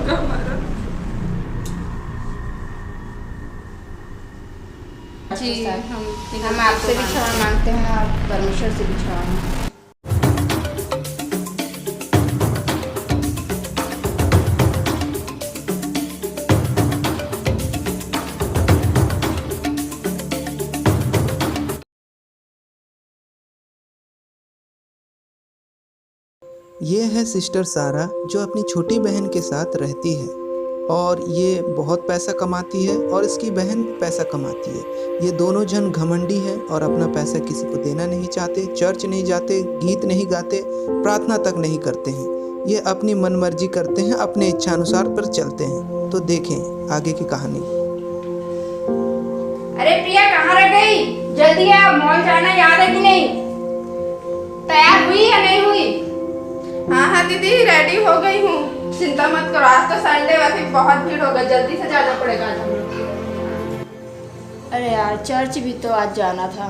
होगा हमारा। जी हम आपसे भी क्षमा मांगते हैं और परमेश्वर से भी क्षमा मांगते हैं। ये है सिस्टर सारा जो अपनी छोटी बहन के साथ रहती है और ये बहुत पैसा कमाती है और इसकी बहन पैसा कमाती है। ये दोनों जन घमंडी हैं और अपना पैसा किसी को देना नहीं चाहते, चर्च नहीं जाते, गीत नहीं गाते, प्रार्थना तक नहीं करते हैं। ये अपनी मनमर्जी करते हैं, अपने इच्छानुसार पर चलते हैं। तो देखें आगे की कहानी। अरे प्रिया कहाँ रह गई? जल्दी आ, मॉल जाना याद है कि नहीं? तैयार हुई या नहीं हुई? हाँ दीदी रेडी हो गई हूँ, चिंता मत करो। आज तो संडे वैसे बहुत भीड़ होगा, जल्दी से जाना पड़ेगा आज हम लोग को। अरे यार चर्च भी तो आज जाना था।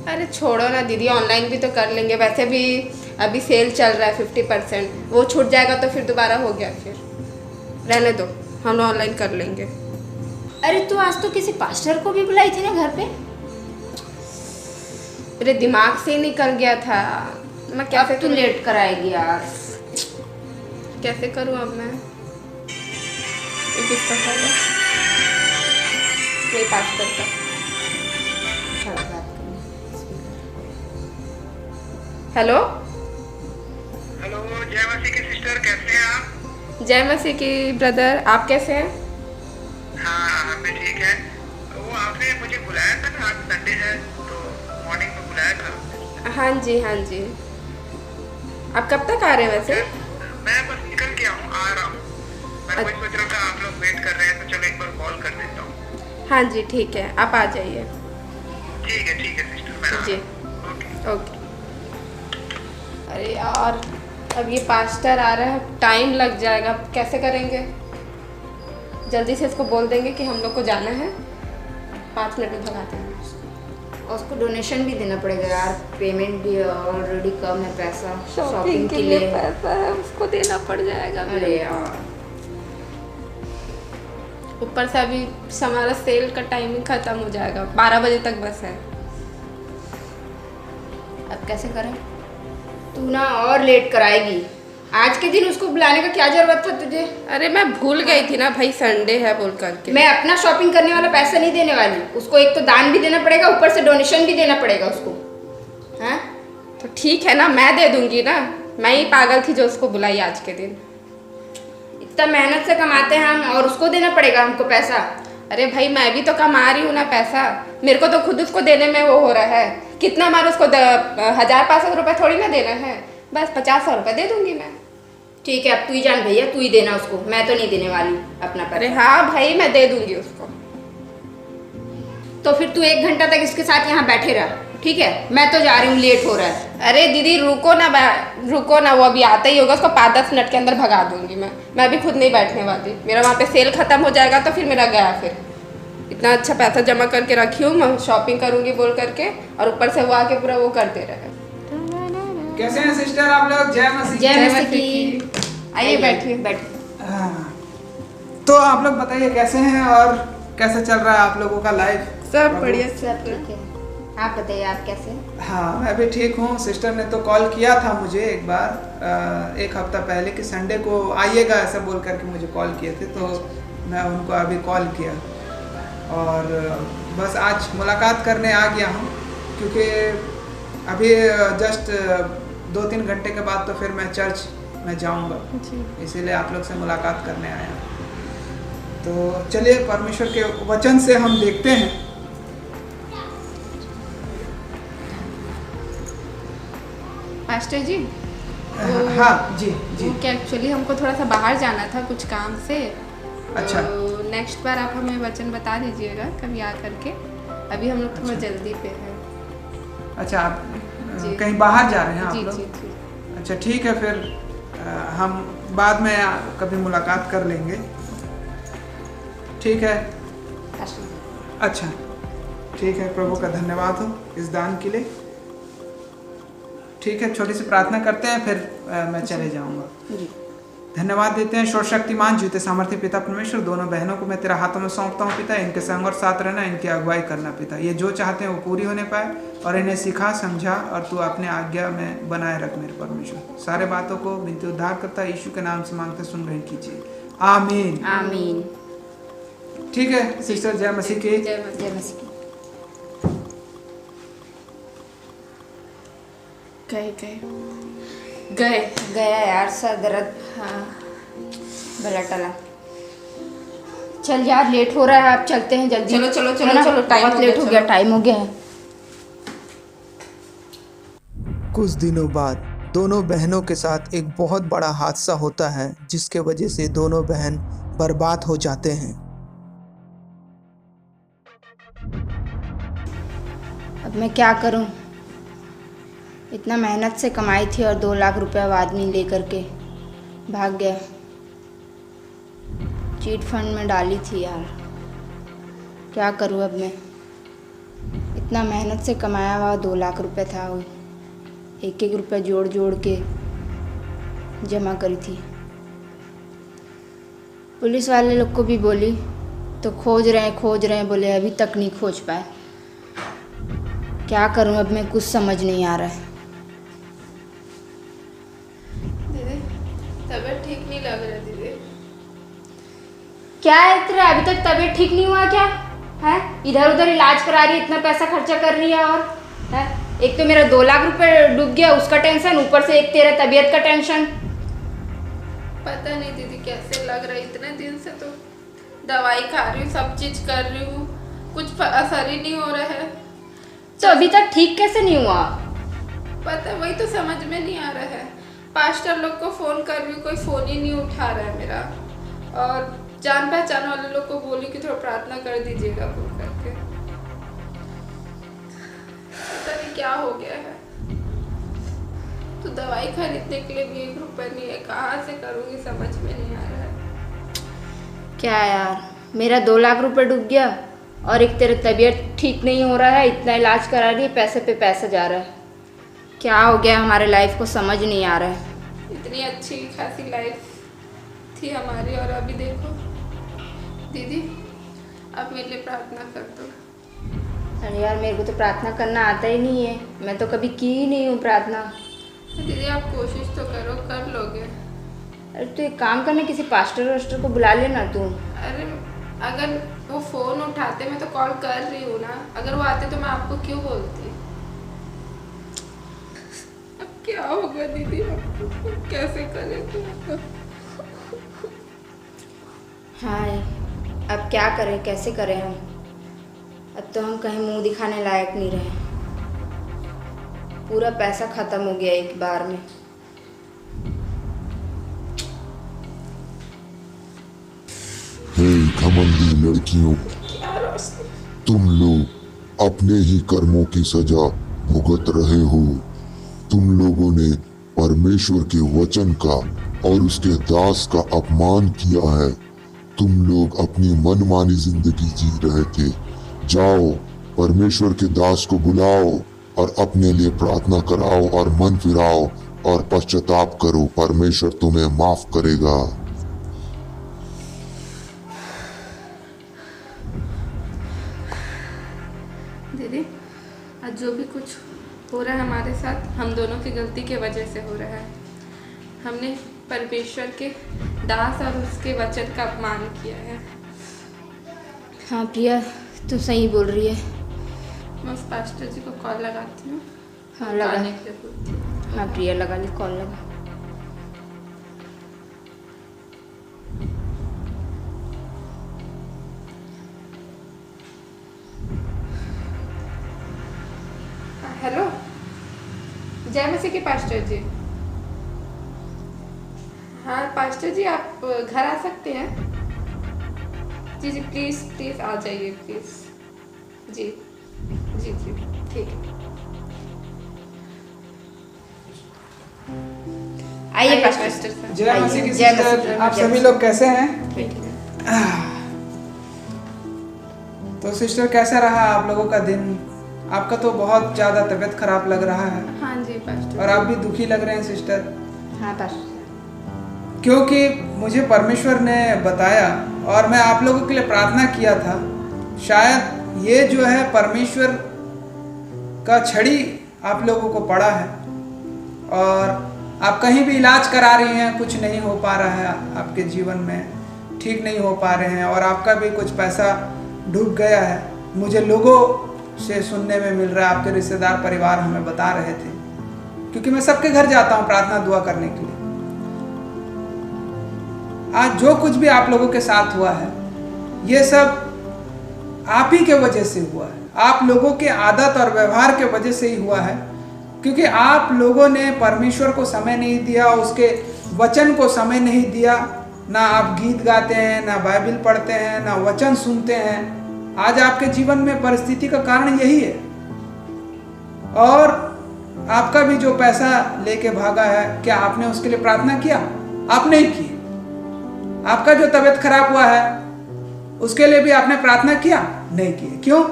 अरे छोड़ो ना दीदी, ऑनलाइन भी तो कर लेंगे। वैसे भी अभी सेल चल रहा है 50%, वो छूट जाएगा तो फिर दोबारा हो गया, फिर रहने दो, हम लोग ऑनलाइन कर लेंगे। अरे तू आज तो किसी पास्टर को भी बुलाई थी ना घर पे? मेरे दिमाग से ही निकल गया था। मैं कैसे तू लेट कराएगी यार? कैसे करूँ अब मैं? ये किसका कॉल है? मेरे पास्टर का। हेलो हेलो, जय मसीह की सिस्टर, कैसे हैं आप? जय मसीह की ब्रदर, आप कैसे हैं? हाँ हम भी ठीक है। वो आपने मुझे बुलाया था ना, आज संडे है तो मॉर्निंग में बुलाया था। हाँ जी हाँ जी। आप कब तक आ रहे हैं वैसे? मैं बस निकल गया हूँ, आ रहा हूँ। मैं वही सोच रहा था आप लोग वेट कर रहे हैं तो चलो एक बार कॉल कर देता हूँ। हाँ जी ठीक है, आप आ जाइए। ठीक है सिस्टर, मैं आ जी रहा हूँ। ओके। ओके। अरे यार अब ये पास्टर आ रहा है, टाइम लग जाएगा, अब कैसे करेंगे? जल्दी से इसको बोल देंगे कि हम लोग को जाना है, 5 मिनट में भगाते हैं। और उसको डोनेशन भी देना पड़ेगा यार, पेमेंट भी ऑलरेडी कम है, पैसा शॉपिंग के लिए पैसा है, उसको देना पड़ जाएगा। अरे यार ऊपर से अभी हमारा सेल का टाइमिंग खत्म हो जाएगा, 12 बजे तक बस है। अब कैसे करें? तू ना और लेट कराएगी। आज के दिन उसको बुलाने का क्या जरूरत था तुझे? अरे मैं भूल गई थी ना भाई, संडे है बोल करके। मैं अपना शॉपिंग करने वाला पैसा नहीं देने वाली उसको। एक तो दान भी देना पड़ेगा, ऊपर से डोनेशन भी देना पड़ेगा उसको। हैं? तो ठीक है ना, मैं दे दूंगी ना। मैं ही पागल थी जो उसको बुलाई आज के दिन। इतना मेहनत से कमाते हैं हम और उसको देना पड़ेगा हमको पैसा? अरे भाई मैं भी तो कमा रही हूँ ना पैसा, मेरे को तो खुद उसको देने में वो हो रहा है। कितना मार उसको 1500 रुपये थोड़ी ना देना है, बस 50 रुपये दे दूंगी मैं। ठीक है, अब तू ही जान भैया, तू ही देना उसको, मैं तो नहीं देने वाली अपना अरे पैसा। हाँ भाई मैं दे दूंगी उसको। तो फिर तू 1 घंटा तक इसके साथ यहाँ बैठे रह, ठीक है? मैं तो जा रही हूँ, लेट हो रहा है। अरे दीदी रुको ना, वो अभी आता ही होगा, उसको 5-10 मिनट के अंदर भगा दूंगी मैं अभी खुद नहीं बैठने वाली। मेरा वहाँ पे सेल खत्म हो जाएगा तो फिर मेरा गया। फिर इतना अच्छा पैसा जमा करके रखी हूँ, मैं शॉपिंग करूँगी बोल करके, और ऊपर से वो आके पूरा वो कर दे रहे हैं। कैसे हैं सिस्टर आप लोग? जय मसीह। जय मसीह की। आइए बैठिए। हाँ, तो आप लोग बताइए कैसे हैं और कैसे चल रहा है आप लोगों का लाइफ? सब बढ़िया। सब ठीक है, आप बताइए आप कैसे? हाँ मैं भी ठीक हूँ। सिस्टर ने तो कॉल किया था मुझे एक बार 1 हफ्ता पहले कि संडे को आइएगा, ऐसा बोल करके मुझे कॉल किए थे, तो मैं उनको अभी कॉल किया और बस आज मुलाकात करने आ गया हूँ, क्योंकि अभी जस्ट 2-3 घंटे के बाद तो फिर मैं चर्च में जाऊँगा, इसीलिए आप लोग से मुलाकात करने आया। तो चलिए परमेश्वर के वचन से हम देखते हैं। मास्टर जी हाँ जी जी। क्या एक्चुअली हमको थोड़ा सा बाहर जाना था कुछ काम से। अच्छा। तो नेक्स्ट बार आप हमें वचन बता दीजिएगा कभी आ करके, अभी हम लोग थोड़ा जल्दी पे हैं। अच्छा, आप कहीं बाहर जा रहे हैं आप जी लोग? जी जी। अच्छा ठीक है, फिर हम बाद में कभी मुलाकात कर लेंगे, ठीक है? अच्छा ठीक है, प्रभु का धन्यवाद हो इस दान के लिए। ठीक है, छोटी सी प्रार्थना करते हैं फिर मैं चले जाऊंगा। धन्यवाद देते हैं। सर्वशक्तिमान जीते सामर्थ्य पिता परमेश्वर, दोनों बहनों को मैं तेरा हाथों में सौंपता हूँ पिता। इनके संग और साथ रहना, इनकी अगुवाई करना पिता। ये जो चाहते हैं वो पूरी होने पाए और इन्हें सिखा समझा और तू अपने आज्ञा में बनाए रख मेरे परमेश्वर। सारे बातों को विनती उद्धार करता यीशु के नाम से मांगते सुन ग्रहण कीजिए, आमीन आमीन। ठीक है सिस्टर, जय मसीह की। जय मसीह की। गए गया यार सर दर्द। हाँ गला टला। चल यार लेट हो रहा है, आप चलते हैं जल्दी। चलो चलो है चलो ना? चलो, टाइम बहुत लेट हो गया, टाइम हो गया है। कुछ दिनों बाद दोनों बहनों के साथ एक बहुत बड़ा हादसा होता है जिसके वजह से दोनों बहन बर्बाद हो जाते हैं। अब मैं क्या करूं? इतना मेहनत से कमाई थी और 2 लाख रुपए वो आदमी लेकर के भाग गया। चीट फंड में डाली थी यार, क्या करूं अब मैं? इतना मेहनत से कमाया हुआ 2 लाख रुपए था, वो एक एक रुपया जोड़ जोड़ के जमा करी थी। पुलिस वाले लोग को भी बोली तो खोज रहे हैं, बोले अभी तक नहीं खोज पाए। क्या करूं अब मैं, कुछ समझ नहीं आ रहा है। दीदी तबीयत ठीक नहीं लग रहा दीदी। क्या है तेरा, अभी तक तबीयत ठीक नहीं हुआ क्या है? इधर उधर इलाज करा रही है, इतना पैसा खर्चा कर रही है और है? एक तो मेरा 2 लाख रुपए डूब गया, उसका टेंशन, ऊपर से एक तेरा तबीयत का टेंशन। पता नहीं दीदी कैसे लग रहा है, इतने दिन से तो दवाई खा रही हूँ, सब चीज कर रही हूँ, कुछ असर ही नहीं हो रहा है। तो अभी तक ठीक कैसे नहीं हुआ? पता वही तो समझ में नहीं आ रहा है। पास्टर लोग को फोन कर रही हूँ, कोई फोन ही नहीं उठा रहा है मेरा। और जान पहचान वाले लोग को बोली कि थोड़ा प्रार्थना कर दीजिएगा फोन करके। पता नहीं क्या हो गया है। तो दवाई खरीदने के लिए भी 1 रुपया नहीं है, कहाँ से करूँगी समझ में नहीं आ रहा है। क्या यार, मेरा 2 लाख रुपए डूब गया और एक तेरा तबीयत ठीक नहीं हो रहा है, इतना इलाज करा रही है, पैसे पे पैसा जा रहा है। क्या हो गया हमारे लाइफ को समझ नहीं आ रहा है। इतनी अच्छी खासी लाइफ थी हमारी और अभी देखो। दीदी आप मेरे लिए प्रार्थना कर दो। अरे यार मेरे को तो प्रार्थना करना आता ही नहीं है, मैं तो कभी की ही नहीं हूँ प्रार्थना। दीदी आप कोशिश तो करो, कर लोगे। अरे तो एक काम करना, किसी पास्टर वास्टर को बुला लेना तू। अरे अगर वो फ़ोन उठाते, मैं तो कॉल कर रही हूँ ना, अगर वो आते तो मैं आपको क्यों बोलती। अब क्या होगा दीदी, अब कैसे करें तो। हाँ अब क्या करें, कैसे करें हम? अब तो हम कहीं मुंह दिखाने लायक नहीं रहे, पूरा पैसा ख़त्म हो गया एक बार में। हे घमंडी लड़कियों, तुम लोग अपने ही कर्मों की सजा भुगत रहे हो। तुम लोगों ने परमेश्वर के वचन का और उसके दास का अपमान किया है। तुम लोग अपनी मनमानी जिंदगी जी रहे थे। जाओ परमेश्वर के दास को बुलाओ और अपने लिए प्रार्थना कराओ और मन फिराओ और पश्चाताप करो, परमेश्वर तुम्हें माफ करेगा। दीदी आज जो भी कुछ हो रहा है हमारे साथ, हम दोनों की गलती की वजह से हो रहा है। हमने परमेश्वर के दास और उसके वचन का अपमान किया है। हाँ प्रिया तू सही बोल रही है। मैं उस पास्टर जी को कॉल लगाती हूँ। हाँ लगा। आने के लिए बोलती हूँ। हाँ प्रिया लगा ली, कॉल लगा। हेलो, जय मसीह के पास्टर जी। हाँ पास्टर जी आप घर आ सकते हैं? जी जी प्लीज़ प्लीज़ आ जाइए प्लीज़। जी जी जी ठीक है। आइए पास्टर। पास्टर साहब। जय मसीह की जय मसीह सिस्टर, की। आप जय सभी मसीह। लोग कैसे हैं? बैठिए। तो सिस्टर कैसा रहा आप लोगों का दिन? आपका तो बहुत ज़्यादा तबीयत खराब लग रहा है हाँ जी पास्टर। और आप भी दुखी लग रहे हैं सिस्टर। हाँ पास्टर। क्योंकि मुझे परमेश्वर ने बताया और मैं आप लोगों के लिए प्रार्थना किया था, शायद ये जो है परमेश्वर का छड़ी आप लोगों को पड़ा है और आप कहीं भी इलाज करा रही हैं, कुछ नहीं हो पा रहा है, आपके जीवन में ठीक नहीं हो पा रहे हैं और आपका भी कुछ पैसा डूब गया है। मुझे लोगों से सुनने में मिल रहा है, आपके रिश्तेदार परिवार हमें बता रहे थे, क्योंकि मैं सबके घर जाता हूँ प्रार्थना दुआ करने के लिए। आज जो कुछ भी आप लोगों के साथ हुआ है, ये सब आप ही के वजह से हुआ है, आप लोगों के आदत और व्यवहार के वजह से ही हुआ है, क्योंकि आप लोगों ने परमेश्वर को समय नहीं दिया, उसके वचन को समय नहीं दिया। ना आप गीत गाते हैं, ना बाइबल पढ़ते हैं, ना वचन सुनते हैं। आज आपके जीवन में परिस्थिति का कारण यही है। और आपका भी जो पैसा लेके भागा है, क्या आपने उसके लिए प्रार्थना किया? आप नहीं की। आपका जो तबीयत खराब हुआ है, उसके लिए भी आपने प्रार्थना किया? नहीं की। क्यों?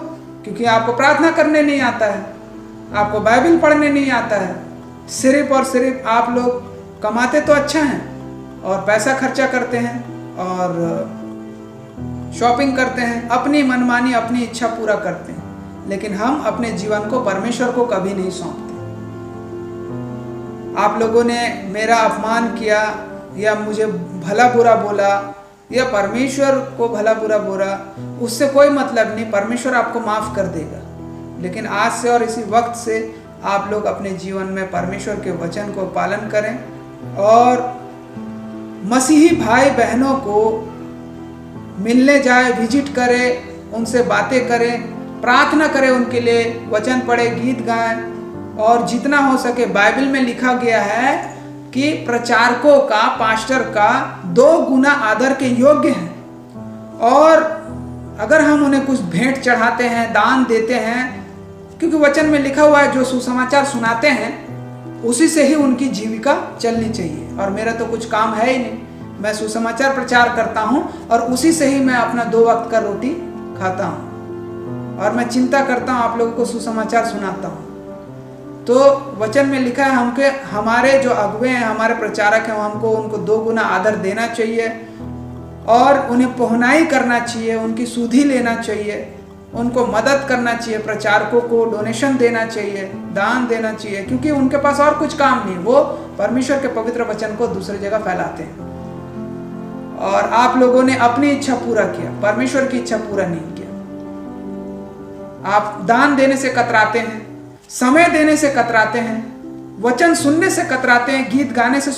क्योंकि आपको प्रार्थना करने नहीं आता है, आपको बाइबल पढ़ने नहीं आता है। सिर्फ और सिर्फ आप लोग कमाते तो अच्छा हैं और पैसा खर्चा करते हैं और शॉपिंग करते हैं, अपनी मनमानी अपनी इच्छा पूरा करते हैं, लेकिन हम अपने जीवन को परमेश्वर को कभी नहीं सौंपते। आप लोगों ने मेरा अपमान किया या मुझे भला बुरा बोला या परमेश्वर को भला बुरा बोला, उससे कोई मतलब नहीं, परमेश्वर आपको माफ कर देगा। लेकिन आज से और इसी वक्त से आप लोग अपने जीवन में परमेश्वर के वचन को पालन करें और मसीही भाई बहनों को मिलने जाए, विजिट करें, उनसे बातें करें, प्रार्थना करें उनके लिए, वचन पढ़े, गीत गाएं और जितना हो सके बाइबल में लिखा गया है कि प्रचारकों का, पास्टर का 2 गुना आदर के योग्य हैं। और अगर हम उन्हें कुछ भेंट चढ़ाते हैं, दान देते हैं, क्योंकि वचन में लिखा हुआ है जो सुसमाचार सुनाते हैं उसी से ही उनकी जीविका चलनी चाहिए। और मेरा तो कुछ काम है ही नहीं, मैं सुसमाचार प्रचार करता हूँ और उसी से ही मैं अपना 2 वक्त का रोटी खाता हूँ और मैं चिंता करता हूँ, आप लोगों को सुसमाचार सुनाता हूँ। तो वचन में लिखा है हमके, हमारे जो अगुवे हैं, हमारे प्रचारक हैं, हमको उनको 2 गुना आदर देना चाहिए और उन्हें पहुनाई करना चाहिए, उनकी सुधि लेना चाहिए, उनको मदद करना चाहिए, प्रचारकों को डोनेशन देना चाहिए, दान देना चाहिए, क्योंकि उनके पास और कुछ काम नहीं, वो परमेश्वर के पवित्र वचन को दूसरी जगह फैलाते हैं। और आप लोगों ने अपनी इच्छा पूरा किया, परमेश्वर की इच्छा पूरा नहीं किया। आप दान देने से कतराते हैं, समय देने से कतराते हैं, वचन सुनने से कतराते हैं, गीत गाने से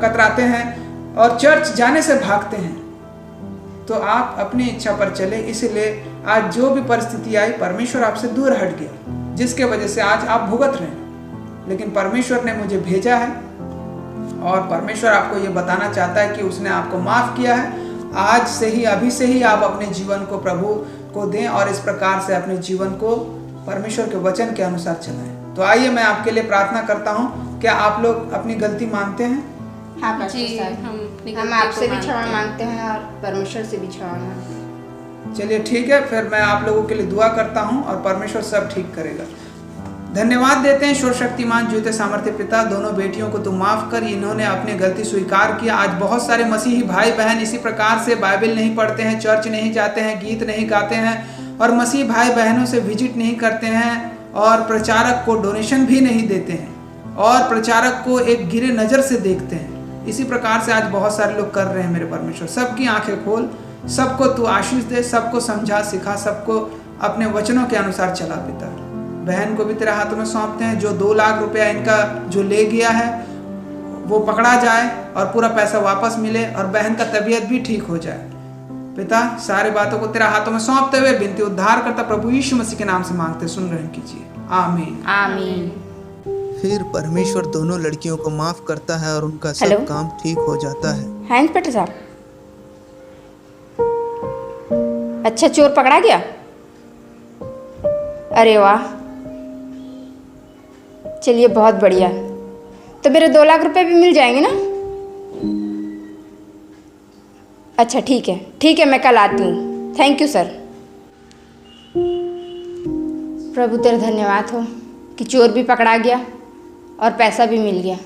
कतराते हैं और चर्च जाने से भागते हैं। तो आप अपनी इच्छा पर चले। इसलिए आज जो भी परिस्थिति आई, परमेश्वर आपसे दूर हट गया, जिसके वजह से आज आप भुगत रहे हैं। लेकिन परमेश्वर ने मुझे भेजा है और परमेश्वर आपको ये बताना चाहता है कि उसने आपको माफ किया है। आज से ही, अभी से ही आप अपने जीवन को प्रभु को दें और इस प्रकार से अपने जीवन को परमेश्वर के वचन के अनुसार चलाएं। तो आइए मैं आपके लिए प्रार्थना करता हूँ। क्या आप लोग अपनी गलती मानते हैं? हाँ पास्टर जी, साहब, हम हम आपसे भी क्षमा मांगते हैं और परमेश्वर से भी क्षमा मांगते हैं। चलिए ठीक है, फिर मैं आप लोगों के लिए दुआ करता हूँ और परमेश्वर सब ठीक करेगा। धन्यवाद देते हैं सर्वशक्तिमान जीवित सामर्थ्य पिता, दोनों बेटियों को तू माफ कर, इन्होंने अपनी गलती स्वीकार किया। आज बहुत सारे मसीही भाई बहन इसी प्रकार से बाइबल नहीं पढ़ते हैं, चर्च नहीं जाते हैं, गीत नहीं गाते हैं और मसीही भाई बहनों से विजिट नहीं करते हैं और प्रचारक को डोनेशन भी नहीं देते हैं और प्रचारक को एक गिरे नज़र से देखते हैं। इसी प्रकार से आज बहुत सारे लोग कर रहे हैं। मेरे परमेश्वर, सबकी आंखें खोल, सबको तू आशीष दे, सबको समझा सिखा, सबको अपने वचनों के अनुसार चला पिता। बहन को भी तेरे हाथों में सौंपते हैं, जो 2 लाख रुपया इनका जो ले गया है वो पकड़ा जाए और पूरा पैसा वापस मिले और बहन का तबीयत भी ठीक हो जाए। पिता, सारी बातों को तेरे हाथों में सौंपते हुए विनती उद्धार करता प्रभु यीशु मसीह के नाम से मांगते, सुन ग्रहण कीजिए, आमीन आमीन। फिर परमेश्वर दोनों लड़कियों को माफ करता है और उनका हेलो? सब काम ठीक हो जाता है। हाँ इंस्पेक्टर साहब, अच्छा चोर पकड़ा गया? अरे वाह, चलिए बहुत बढ़िया। तो मेरे 2 लाख रुपए भी मिल जाएंगे ना? अच्छा ठीक है, मैं कल आती हूँ। Thank you sir. प्रभु तेरा धन्यवाद हो कि चोर भी पकड़ा गया और पैसा भी मिल गया।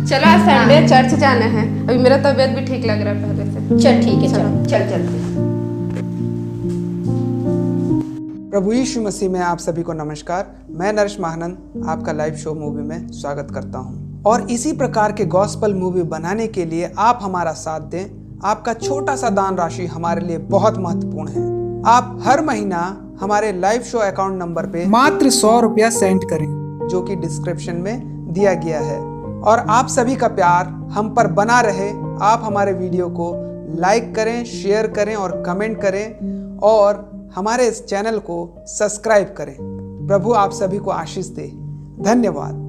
चलो आज संडे चर्च जाना है, अभी मेरा तबीयत भी ठीक लग रहा है पहले से। चल ठीक है, चलो चल चलते हैं। प्रभु यीशु मसीह में आप सभी को नमस्कार। मैं नरेश महानंद आपका लाइव शो मूवी में स्वागत करता हूं। और इसी प्रकार के गॉस्पल मूवी बनाने के लिए आप हमारा साथ दें। आपका छोटा सा दान राशि हमारे लिए बहुत महत्वपूर्ण है। आप हर महीना हमारे लाइव शो अकाउंट नंबर पे मात्र 100 रुपया सेंड करें, जो कि डिस्क्रिप्शन में दिया गया है। और आप सभी का प्यार हम पर बना रहे। आप हमारे वीडियो को लाइक करें, शेयर करें और कमेंट करें और हमारे इस चैनल को सब्सक्राइब करें। प्रभु आप सभी को आशीष दे। धन्यवाद।